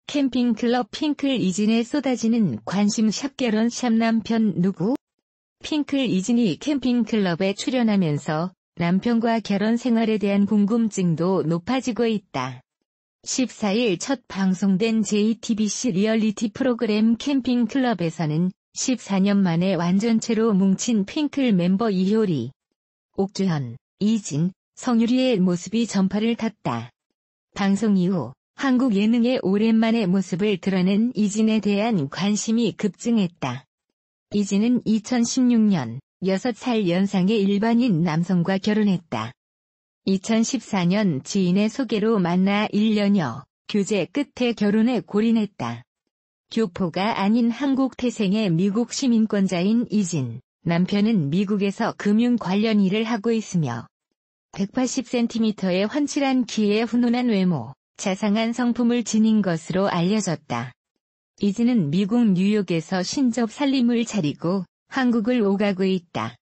캠핑클럽 핑클 이진에 쏟아지는 관심샵 결혼샵 남편 누구? 핑클 이진이 캠핑클럽에 출연하면서 남편과 결혼 생활에 대한 궁금증도 높아지고 있다. 14일 첫 방송된 JTBC 리얼리티 프로그램 캠핑클럽에서는 14년 만에 완전체로 뭉친 핑클 멤버 이효리, 옥주현, 이진, 성유리의 모습이 전파를 탔다. 방송 이후 한국 예능의 오랜만의 모습을 드러낸 이진에 대한 관심이 급증했다. 이진은 2016년 6살 연상의 일반인 남성과 결혼했다. 2014년 지인의 소개로 만나 1년여 교제 끝에 결혼에 골인했다. 교포가 아닌 한국 태생의 미국 시민권자인 이진, 남편은 미국에서 금융 관련 일을 하고 있으며 180cm의 훤칠한 키에 훈훈한 외모, 자상한 성품을 지닌 것으로 알려졌다. 이진은 미국 뉴욕에서 신접 살림을 차리고 한국을 오가고 있다.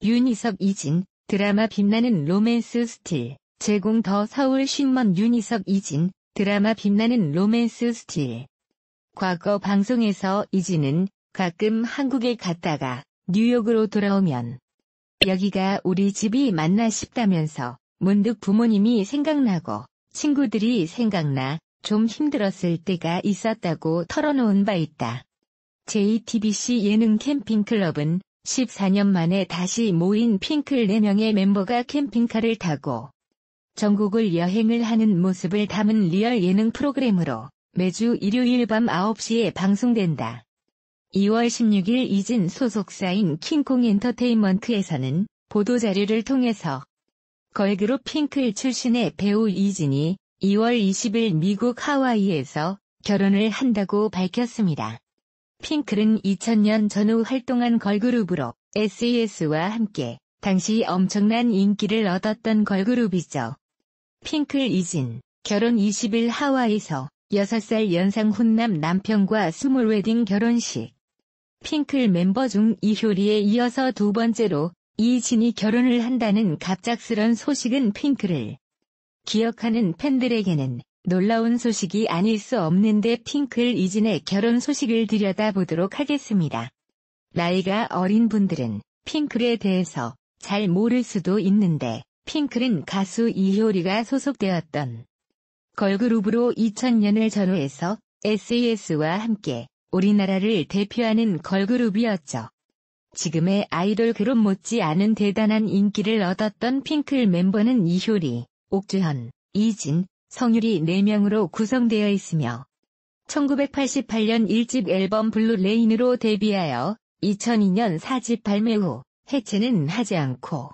윤희석 이진, 드라마 빛나는 로맨스 스틸, 제공 더 서울 신문 윤희석 이진, 드라마 빛나는 로맨스 스틸. 과거 방송에서 이진은 가끔 한국에 갔다가 뉴욕으로 돌아오면 여기가 우리 집이 맞나 싶다면서 문득 부모님이 생각나고 친구들이 생각나 좀 힘들었을 때가 있었다고 털어놓은 바 있다. JTBC 예능 캠핑클럽은 14년 만에 다시 모인 핑클 4명의 멤버가 캠핑카를 타고 전국을 여행을 하는 모습을 담은 리얼 예능 프로그램으로 매주 일요일 밤 9시에 방송된다. 2월 16일 이진 소속사인 킹콩 엔터테인먼트에서는 보도자료를 통해서 걸그룹 핑클 출신의 배우 이진이 2월 20일 미국 하와이에서 결혼을 한다고 밝혔습니다. 핑클은 2000년 전후 활동한 걸그룹으로 SES와 함께 당시 엄청난 인기를 얻었던 걸그룹이죠. 핑클 이진, 결혼 20일 하와이에서 6살 연상 훈남 남편과 스몰 웨딩 결혼식. 핑클 멤버 중 이효리에 이어서 두 번째로 이진이 결혼을 한다는 갑작스런 소식은 핑클을 기억하는 팬들에게는 놀라운 소식이 아닐 수 없는데 핑클 이진의 결혼 소식을 들여다보도록 하겠습니다. 나이가 어린 분들은 핑클에 대해서 잘 모를 수도 있는데 핑클은 가수 이효리가 소속되었던 걸그룹으로 2000년을 전후해서 SES와 함께 우리나라를 대표하는 걸그룹이었죠. 지금의 아이돌 그룹 못지않은 대단한 인기를 얻었던 핑클 멤버는 이효리, 옥주현, 이진, 성유리 4명으로 구성되어 있으며 1988년 1집 앨범 블루레인으로 데뷔하여 2002년 4집 발매 후 해체는 하지 않고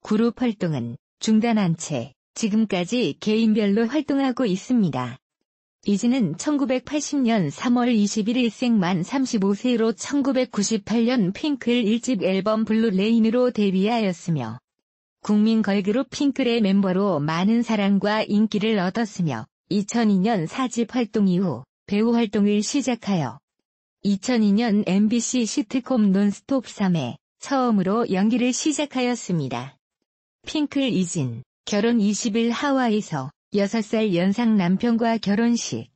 그룹 활동은 중단한 채 지금까지 개인별로 활동하고 있습니다. 이진은 1980년 3월 21일 생만 35세로 1998년 핑클 1집 앨범 블루레인으로 데뷔하였으며 국민 걸그룹 핑클의 멤버로 많은 사랑과 인기를 얻었으며 2002년 4집 활동 이후 배우 활동을 시작하여 2002년 MBC 시트콤 논스톱 3에 처음으로 연기를 시작하였습니다. 핑클 이진, 결혼 20일 하와이에서 6살 연상 남편과 결혼식.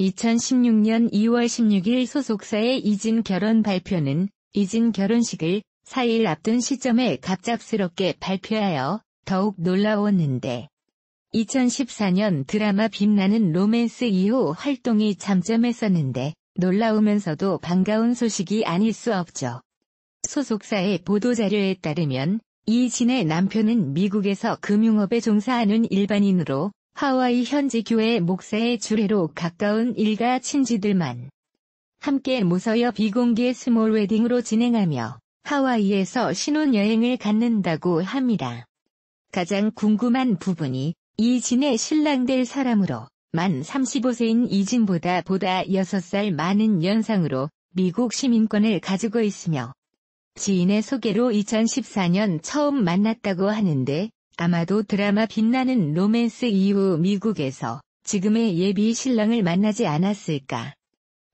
2016년 2월 16일 소속사의 이진 결혼 발표는 이진 결혼식을 4일 앞둔 시점에 갑작스럽게 발표하여 더욱 놀라웠는데 2014년 드라마 빛나는 로맨스 이후 활동이 잠잠했었는데 놀라우면서도 반가운 소식이 아닐 수 없죠. 소속사의 보도자료에 따르면 이진의 남편은 미국에서 금융업에 종사하는 일반인으로 하와이 현지 교회 목사의 주례로 가까운 일가 친지들만 함께 모서여 비공개 스몰 웨딩으로 진행하며 하와이에서 신혼여행을 갖는다고 합니다. 가장 궁금한 부분이 이진의 신랑 될 사람으로 만 35세인 이진보다 6살 많은 연상으로 미국 시민권을 가지고 있으며 지인의 소개로 2014년 처음 만났다고 하는데 아마도 드라마 빛나는 로맨스 이후 미국에서 지금의 예비 신랑을 만나지 않았을까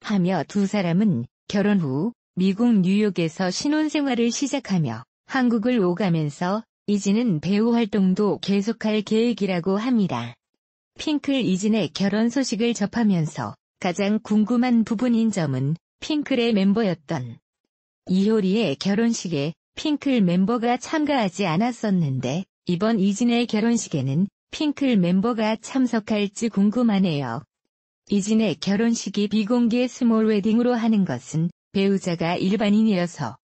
하며 두 사람은 결혼 후 미국 뉴욕에서 신혼생활을 시작하며 한국을 오가면서 이진은 배우 활동도 계속할 계획이라고 합니다. 핑클 이진의 결혼 소식을 접하면서 가장 궁금한 부분인 점은 핑클의 멤버였던 이효리의 결혼식에 핑클 멤버가 참가하지 않았었는데 이번 이진의 결혼식에는 핑클 멤버가 참석할지 궁금하네요. 이진의 결혼식이 비공개 스몰 웨딩으로 하는 것은 배우자가 일반인이어서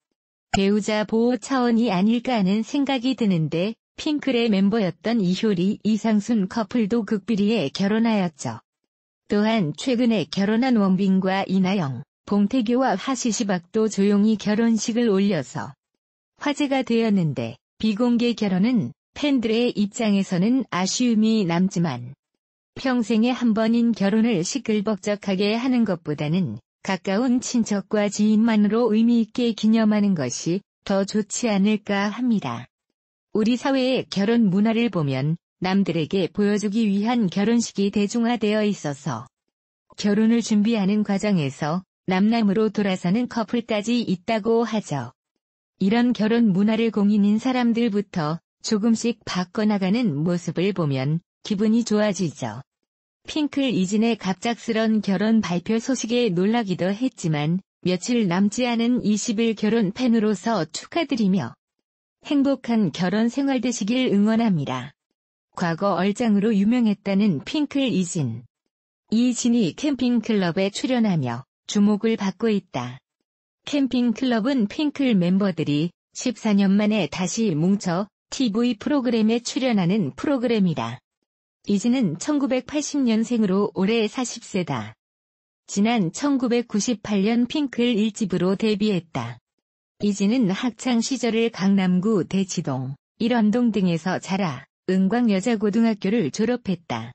배우자 보호 차원이 아닐까 하는 생각이 드는데 핑클의 멤버였던 이효리, 이상순 커플도 극비리에 결혼하였죠. 또한 최근에 결혼한 원빈과 이나영, 봉태규와 하시시박도 조용히 결혼식을 올려서 화제가 되었는데 비공개 결혼은 팬들의 입장에서는 아쉬움이 남지만 평생에 한 번인 결혼을 시끌벅적하게 하는 것보다는 가까운 친척과 지인만으로 의미있게 기념하는 것이 더 좋지 않을까 합니다. 우리 사회의 결혼 문화를 보면 남들에게 보여주기 위한 결혼식이 대중화되어 있어서 결혼을 준비하는 과정에서 남남으로 돌아서는 커플까지 있다고 하죠. 이런 결혼 문화를 공인인 사람들부터 조금씩 바꿔나가는 모습을 보면 기분이 좋아지죠. 핑클 이진의 갑작스런 결혼 발표 소식에 놀라기도 했지만 며칠 남지 않은 20일 결혼 팬으로서 축하드리며 행복한 결혼 생활 되시길 응원합니다. 과거 얼짱으로 유명했다는 핑클 이진. 이진이 캠핑클럽에 출연하며 주목을 받고 있다. 캠핑클럽은 핑클 멤버들이 14년 만에 다시 뭉쳐 TV 프로그램에 출연하는 프로그램이다. 이진은 1980년생으로 올해 40세다. 지난 1998년 핑클 1집으로 데뷔했다. 이진은 학창 시절을 강남구 대치동, 일원동 등에서 자라 은광여자고등학교를 졸업했다.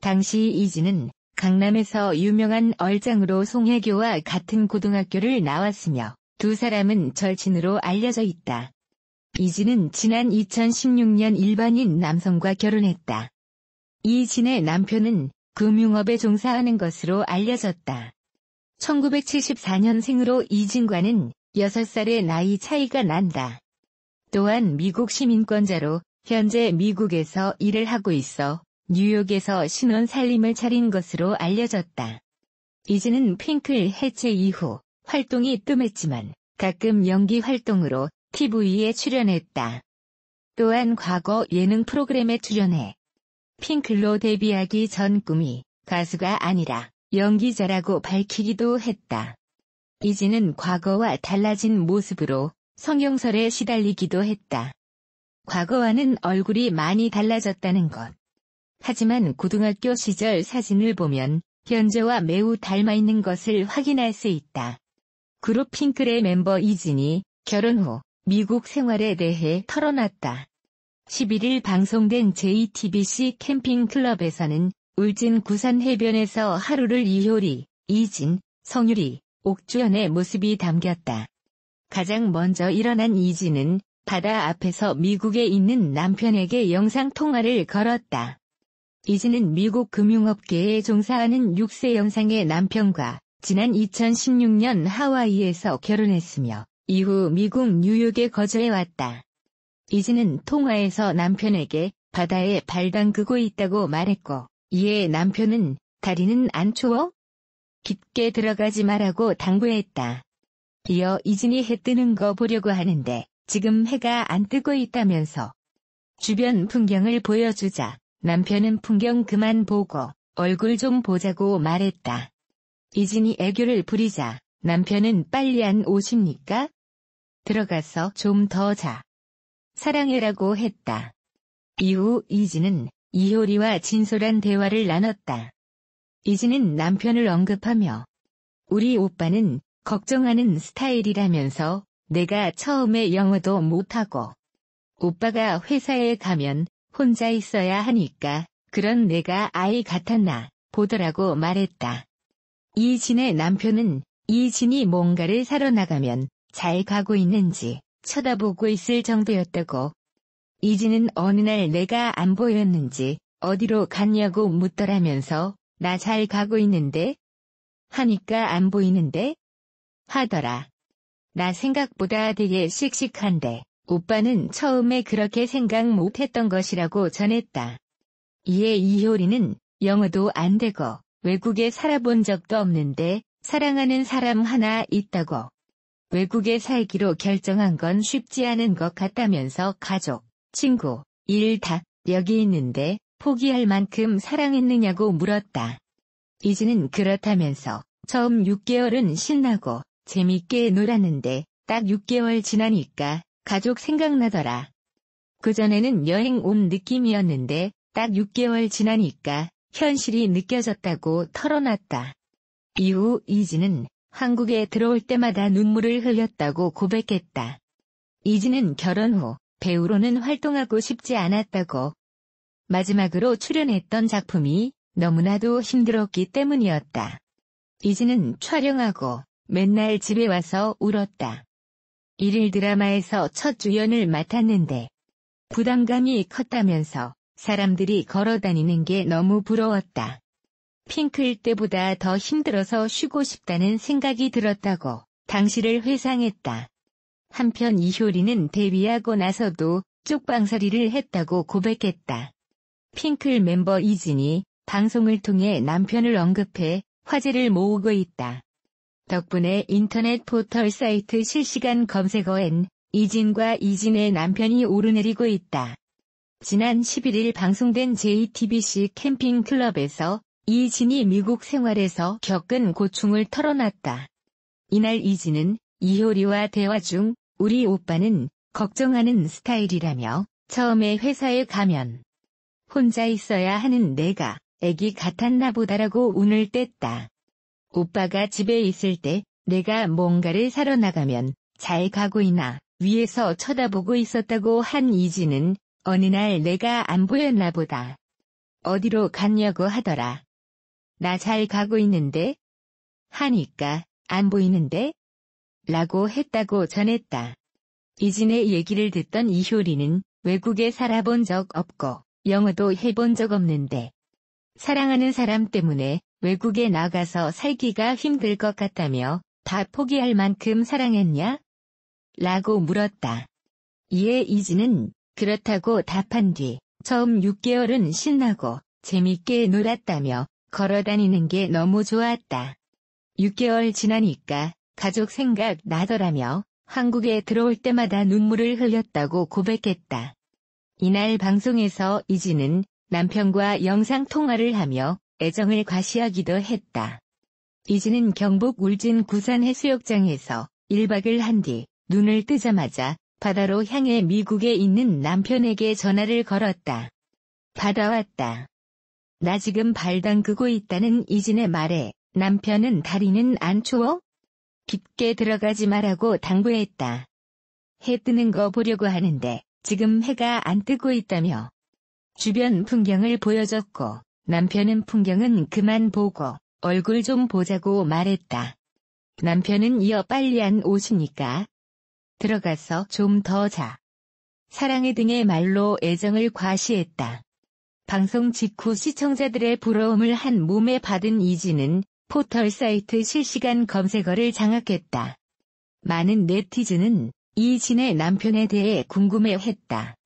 당시 이진은 강남에서 유명한 얼짱으로 송혜교와 같은 고등학교를 나왔으며 두 사람은 절친으로 알려져 있다. 이진은 지난 2016년 일반인 남성과 결혼했다. 이진의 남편은 금융업에 종사하는 것으로 알려졌다. 1974년생으로 이진과는 6살의 나이 차이가 난다. 또한 미국 시민권자로 현재 미국에서 일을 하고 있어 뉴욕에서 신혼 살림을 차린 것으로 알려졌다. 이진은 핑클 해체 이후 활동이 뜸했지만 가끔 연기 활동으로 TV에 출연했다. 또한 과거 예능 프로그램에 출연해 핑클로 데뷔하기 전 꿈이 가수가 아니라 연기자라고 밝히기도 했다. 이진은 과거와 달라진 모습으로 성형설에 시달리기도 했다. 과거와는 얼굴이 많이 달라졌다는 것. 하지만 고등학교 시절 사진을 보면 현재와 매우 닮아 있는 것을 확인할 수 있다. 그룹 핑클의 멤버 이진이 결혼 후 미국 생활에 대해 털어놨다. 11일 방송된 JTBC 캠핑클럽에서는 울진 구산 해변에서 하루를 이효리, 이진, 성유리, 옥주연의 모습이 담겼다. 가장 먼저 일어난 이진은 바다 앞에서 미국에 있는 남편에게 영상통화를 걸었다. 이진은 미국 금융업계에 종사하는 6세 연상의 남편과 지난 2016년 하와이에서 결혼했으며 이후 미국 뉴욕에 거주해왔다. 이진은 통화에서 남편에게 바다에 발 담그고 있다고 말했고 이에 남편은 다리는 안 추워? 깊게 들어가지 말라고 당부했다. 이어 이진이 해 뜨는 거 보려고 하는데 지금 해가 안 뜨고 있다면서 주변 풍경을 보여주자 남편은 풍경 그만 보고 얼굴 좀 보자고 말했다. 이진이 애교를 부리자 남편은 빨리 안 오십니까? 들어가서 좀 더 자. 사랑해라고 했다. 이후 이진은 이효리와 진솔한 대화를 나눴다. 이진은 남편을 언급하며 우리 오빠는 걱정하는 스타일이라면서 내가 처음에 영어도 못하고 오빠가 회사에 가면 혼자 있어야 하니까 그런 내가 아이 같았나 보더라고 말했다. 이진의 남편은 이진이 뭔가를 사러 나가면 잘 가고 있는지 쳐다보고 있을 정도였다고. 이진은 어느 날 내가 안 보였는지 어디로 갔냐고 묻더라면서 나 잘 가고 있는데? 하니까 안 보이는데? 하더라. 나 생각보다 되게 씩씩한데 오빠는 처음에 그렇게 생각 못했던 것이라고 전했다. 이에 이효리는 영어도 안 되고 외국에 살아본 적도 없는데 사랑하는 사람 하나 있다고. 외국에 살기로 결정한 건 쉽지 않은 것 같다면서 가족, 친구, 일 다 여기 있는데 포기할 만큼 사랑했느냐고 물었다. 이지는 그렇다면서 처음 6개월은 신나고 재밌게 놀았는데 딱 6개월 지나니까 가족 생각나더라. 그전에는 여행 온 느낌이었는데 딱 6개월 지나니까 현실이 느껴졌다고 털어놨다. 이후 이지는 한국에 들어올 때마다 눈물을 흘렸다고 고백했다. 이지는 결혼 후 배우로는 활동하고 싶지 않았다고. 마지막으로 출연했던 작품이 너무나도 힘들었기 때문이었다. 이지는 촬영하고 맨날 집에 와서 울었다. 일일 드라마에서 첫 주연을 맡았는데 부담감이 컸다면서 사람들이 걸어다니는 게 너무 부러웠다. 핑클 때보다 더 힘들어서 쉬고 싶다는 생각이 들었다고 당시를 회상했다. 한편 이효리는 데뷔하고 나서도 쪽방살이를 했다고 고백했다. 핑클 멤버 이진이 방송을 통해 남편을 언급해 화제를 모으고 있다. 덕분에 인터넷 포털 사이트 실시간 검색어엔 이진과 이진의 남편이 오르내리고 있다. 지난 11일 방송된 JTBC 캠핑클럽에서 이진이 미국 생활에서 겪은 고충을 털어놨다. 이날 이진은 이효리와 대화 중 우리 오빠는 걱정하는 스타일이라며 처음에 회사에 가면 혼자 있어야 하는 내가 애기 같았나 보다라고 운을 뗐다. 오빠가 집에 있을 때 내가 뭔가를 사러 나가면 잘 가고 있나 위에서 쳐다보고 있었다고 한 이진은 어느 날 내가 안 보였나 보다. 어디로 갔냐고 하더라. 나 잘 가고 있는데? 하니까 안 보이는데? 라고 했다고 전했다. 이진의 얘기를 듣던 이효리는 외국에 살아본 적 없고 영어도 해본 적 없는데 사랑하는 사람 때문에 외국에 나가서 살기가 힘들 것 같다며 다 포기할 만큼 사랑했냐? 라고 물었다. 이에 이진은 그렇다고 답한 뒤 처음 6개월은 신나고 재밌게 놀았다며 걸어다니는 게 너무 좋았다. 6개월 지나니까 가족 생각 나더라며 한국에 들어올 때마다 눈물을 흘렸다고 고백했다. 이날 방송에서 이진은 남편과 영상통화를 하며 애정을 과시하기도 했다. 이진은 경북 울진 구산 해수욕장에서 1박을 한 뒤 눈을 뜨자마자 바다로 향해 미국에 있는 남편에게 전화를 걸었다. 받아왔다. 나 지금 발 담그고 있다는 이진의 말에 남편은 다리는 안 추워? 깊게 들어가지 말라고 당부했다. 해 뜨는 거 보려고 하는데 지금 해가 안 뜨고 있다며 주변 풍경을 보여줬고 남편은 풍경은 그만 보고 얼굴 좀 보자고 말했다. 남편은 이어 빨리 안 오시니까 들어가서 좀 더 자. 사랑해 등의 말로 애정을 과시했다. 방송 직후 시청자들의 부러움을 한 몸에 받은 이진은 포털 사이트 실시간 검색어를 장악했다. 많은 네티즌은 이진의 남편에 대해 궁금해했다.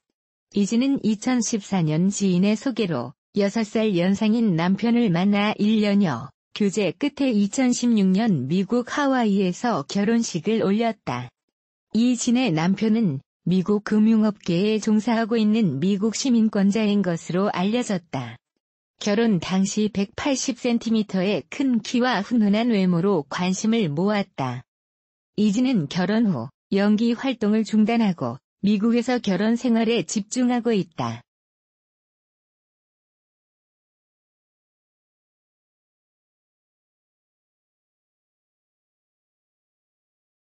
이진은 2014년 지인의 소개로 6살 연상인 남편을 만나 1년여 교제 끝에 2016년 미국 하와이에서 결혼식을 올렸다. 이진의 남편은 미국 금융업계에 종사하고 있는 미국 시민권자인 것으로 알려졌다. 결혼 당시 180cm의 큰 키와 훈훈한 외모로 관심을 모았다. 이진은 결혼 후 연기 활동을 중단하고 미국에서 결혼 생활에 집중하고 있다.